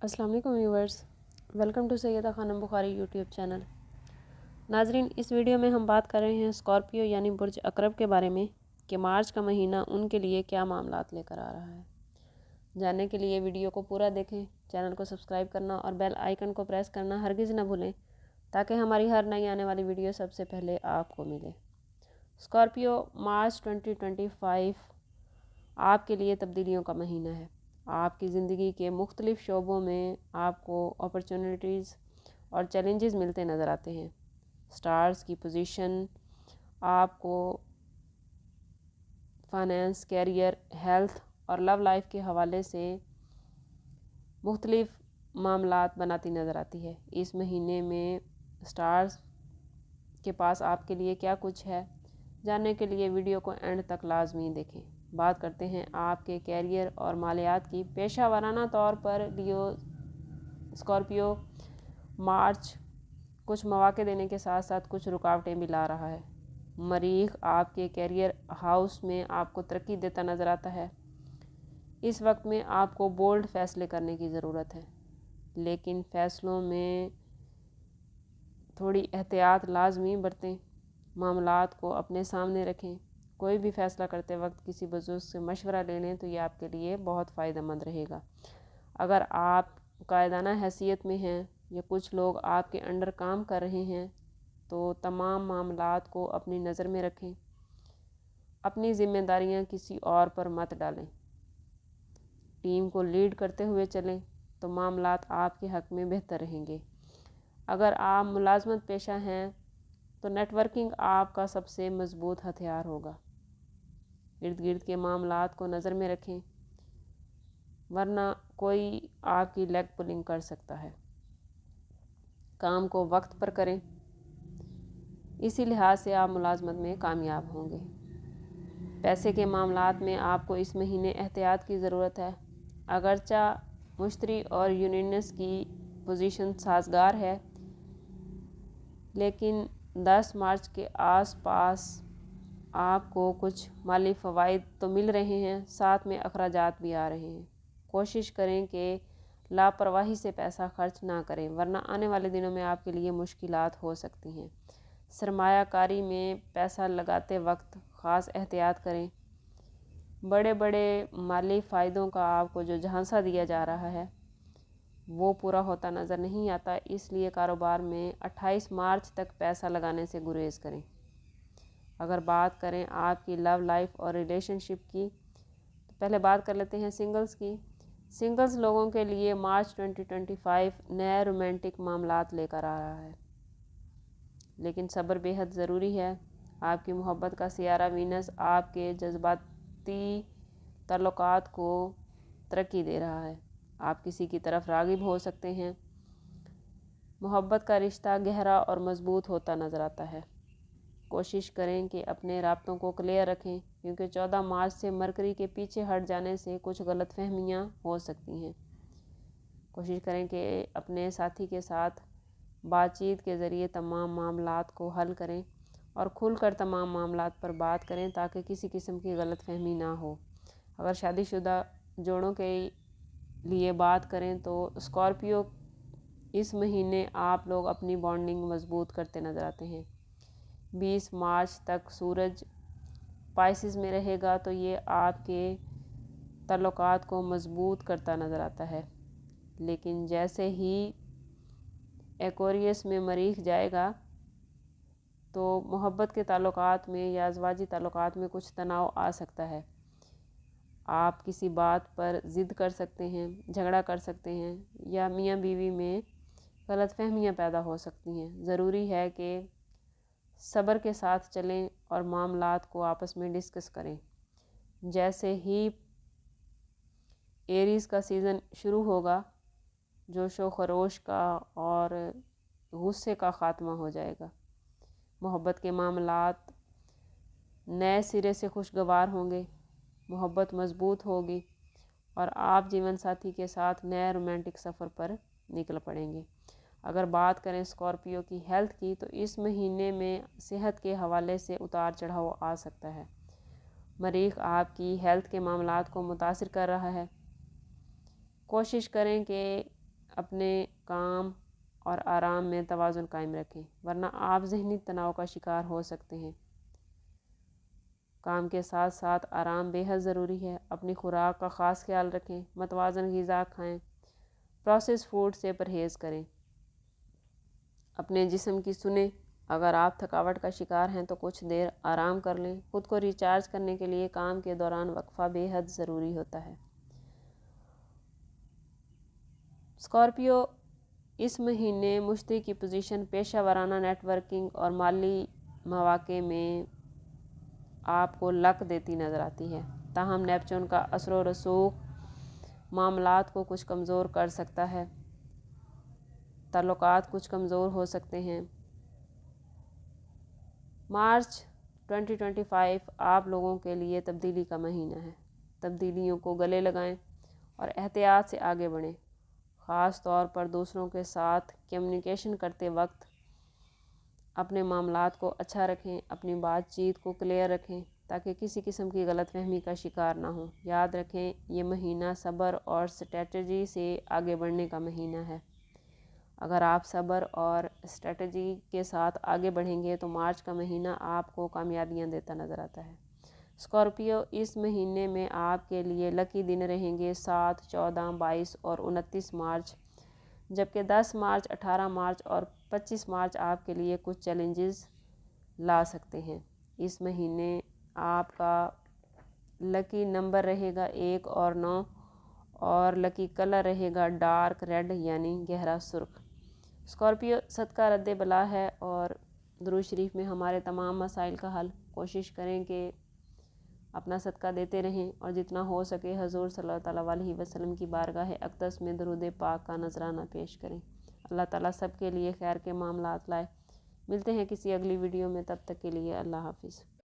अस्सलाम वालेकुम viewers, welcome to Syeda Khanam Bukhari YouTube channel. नाजरीन, इस वीडियो में हम बात कर रहे हैं स्कॉर्पियो यानी बुर्ज अकरब के बारे में कि मार्च का महीना उनके लिए क्या मामलात लेकर आ रहा है। जानने के लिए वीडियो को पूरा देखें, चैनल को सब्सक्राइब करना और बेल आइकन को प्रेस करना हरगिज़ न भूलें ताकि हमारी हर नई आने वाली वीडियो सबसे पहले आपको मिले। स्कॉर्पियो, मार्च 2025 आपके लिए तब्दीलियों का महीना है। आपकी ज़िंदगी के मुख्तलिफ़ शोबों में आपको अपॉर्चुनिटीज़ और चैलेंजेस मिलते नज़र आते हैं। स्टार्स की पोजीशन आपको फाइनेंस, कैरियर, हेल्थ और लव लाइफ के हवाले से मुख्तलिफ़ मामलात बनाती नज़र आती है। इस महीने में स्टार्स के पास आपके लिए क्या कुछ है, जानने के लिए वीडियो को एंड तक लाजमी देखें। बात करते हैं आपके कैरियर और मालियात की। पेशा वाराना तौर पर लियो स्कॉर्पियो मार्च कुछ मौके देने के साथ साथ कुछ रुकावटें भी ला रहा है। मरीख आपके कैरियर हाउस में आपको तरक्की देता नज़र आता है। इस वक्त में आपको बोल्ड फैसले करने की ज़रूरत है, लेकिन फ़ैसलों में थोड़ी एहतियात लाजमी बरतें। मामलात को अपने सामने रखें। कोई भी फ़ैसला करते वक्त किसी बुजुर्ग से मशवरा ले लें तो ये आपके लिए बहुत फ़ायदेमंद रहेगा। अगर आप कायदाना हैसियत में हैं या कुछ लोग आपके अंडर काम कर रहे हैं तो तमाम मामलात को अपनी नज़र में रखें। अपनी ज़िम्मेदारियां किसी और पर मत डालें। टीम को लीड करते हुए चलें तो मामलात आपके हक़ में बेहतर रहेंगे। अगर आप मुलाजमत पेशा हैं तो नेटवर्किंग आपका सबसे मज़बूत हथियार होगा। इर्द गिर्द के मामलात को नज़र में रखें, वरना कोई आपकी लेग पुलिंग कर सकता है। काम को वक्त पर करें, इसी लिहाज से आप मुलाजमत में कामयाब होंगे। पैसे के मामलात में आपको इस महीने एहतियात की ज़रूरत है। अगरचा मुश्तरी और यूनियंस की पोजीशन साजगार है, लेकिन 10 मार्च के आसपास आपको कुछ माली फ़वाइद तो मिल रहे हैं, साथ में अखराजात भी आ रहे हैं। कोशिश करें कि लापरवाही से पैसा खर्च ना करें, वरना आने वाले दिनों में आपके लिए मुश्किलात हो सकती हैं। सरमायाकारी में पैसा लगाते वक्त ख़ास एहतियात करें। बड़े बड़े माली फ़ायदों का आपको जो झांसा दिया जा रहा है वो पूरा होता नज़र नहीं आता, इसलिए कारोबार में 28 मार्च तक पैसा लगाने से गुरेज करें। अगर बात करें आपकी लव लाइफ और रिलेशनशिप की, तो पहले बात कर लेते हैं सिंगल्स की। सिंगल्स लोगों के लिए मार्च 2025 नए रोमांटिक मामलात लेकर आ रहा है, लेकिन सब्र बेहद ज़रूरी है। आपकी मोहब्बत का सियारा वीनस आपके जज्बाती ताल्लुकात को तरक्की दे रहा है। आप किसी की तरफ राग़िब हो सकते हैं। मोहब्बत का रिश्ता गहरा और मज़बूत होता नज़र आता है। कोशिश करें कि अपने राब्तों को क्लियर रखें, क्योंकि 14 मार्च से मरकरी के पीछे हट जाने से कुछ गलतफहमियां हो सकती हैं। कोशिश करें कि अपने साथी के साथ बातचीत के ज़रिए तमाम मामलात को हल करें और खुलकर तमाम मामलात पर बात करें ताकि किसी किस्म की गलतफहमी ना हो। अगर शादीशुदा जोड़ों के लिए बात करें तो स्कॉर्पियो इस महीने आप लोग अपनी बॉन्डिंग मज़बूत करते नज़र आते हैं। 20 मार्च तक सूरज पाइसिस में रहेगा तो ये आपके ताल्लुकात को मज़बूत करता नज़र आता है, लेकिन जैसे ही एक्वेरियस में मरीख जाएगा तो मोहब्बत के ताल्लुकात में या अज़वाजी ताल्लुकात में कुछ तनाव आ सकता है। आप किसी बात पर ज़िद कर सकते हैं, झगड़ा कर सकते हैं, या मियाँ बीवी में गलतफहमियाँ पैदा हो सकती हैं। ज़रूरी है कि सब्र के साथ चलें और मामलात को आपस में डिस्कस करें। जैसे ही एरीज़ का सीज़न शुरू होगा, जोशो खरोश का और गुस्से का ख़ात्मा हो जाएगा। मोहब्बत के मामलात नए सिरे से खुशगवार होंगे, मोहब्बत मज़बूत होगी और आप जीवन साथी के साथ नए रोमांटिक सफ़र पर निकल पड़ेंगे। अगर बात करें स्कॉर्पियो की हेल्थ की, तो इस महीने में सेहत के हवाले से उतार चढ़ाव आ सकता है। मरीख आपकी हेल्थ के मामलात को मुतासिर कर रहा है। कोशिश करें कि اپنے کام اور آرام میں توازن قائم رکھیں، ورنہ آپ ذہنی تناؤ کا شکار ہو سکتے ہیں۔ کام کے ساتھ ساتھ آرام بے حد ضروری ہے۔ اپنی خوراک کا خاص خیال رکھیں، متوازن غذا کھائیں، پروسیس فوڈ سے پرہیز کریں۔ اپنے جسم کی سنیں، اگر آپ تھکاوٹ کا شکار ہیں تو کچھ دیر آرام کر لیں۔ خود کو ریچارج کرنے کے لیے کام کے دوران وقفہ بے حد ضروری ہوتا ہے۔ اسکارپیو، اس مہینے مشتری کی پوزیشن پیشہ ورانہ نیٹ ورکنگ اور مالی مواقع میں آپ کو لک دیتی نظر آتی ہے، تاہم نیپچون کا اثر و رسوخ معاملات کو کچھ کمزور کر سکتا ہے۔ تعلقات کچھ کمزور ہو سکتے ہیں۔ مارچ 2025 آپ لوگوں کے لیے تبدیلی کا مہینہ ہے۔ تبدیلیوں کو گلے لگائیں اور احتیاط سے آگے بڑھیں۔ خاص طور پر دوسروں کے ساتھ کمیونیکیشن کرتے وقت اپنے معاملات کو اچھا رکھیں، اپنی بات چیت کو کلیئر رکھیں تاکہ کسی قسم کی غلط فہمی کا شکار نہ ہوں۔ یاد رکھیں، یہ مہینہ صبر اور اسٹریٹجی سے آگے بڑھنے کا مہینہ ہے۔ اگر آپ صبر اور اسٹریٹجی کے ساتھ آگے بڑھیں گے تو مارچ کا مہینہ آپ کو کامیابیاں دیتا نظر آتا ہے۔ اسکارپیو، اس مہینے میں آپ کے لیے لکی دن رہیں گے 7، 14، 22 اور 29 مارچ، جبکہ 10 مارچ، 18 مارچ اور 25 مارچ آپ کے لیے کچھ چیلنجز لا سکتے ہیں۔ اس مہینے آپ کا لکی نمبر رہے گا 1 اور 9 اور لکی کلر رہے گا ڈارک ریڈ یعنی گہرا سرخ۔ اسکارپیو، صدقہ رد بلا ہے اور درود شریف میں ہمارے تمام مسائل کا حل۔ کوشش کریں کہ اپنا صدقہ دیتے رہیں اور جتنا ہو سکے حضور صلی اللہ علیہ وسلم کی بارگاہ اقدس میں درود پاک کا نذرانہ پیش کریں۔ اللہ تعالیٰ سب کے لیے خیر کے معاملات لائے۔ ملتے ہیں کسی اگلی ویڈیو میں، تب تک کے لیے اللہ حافظ۔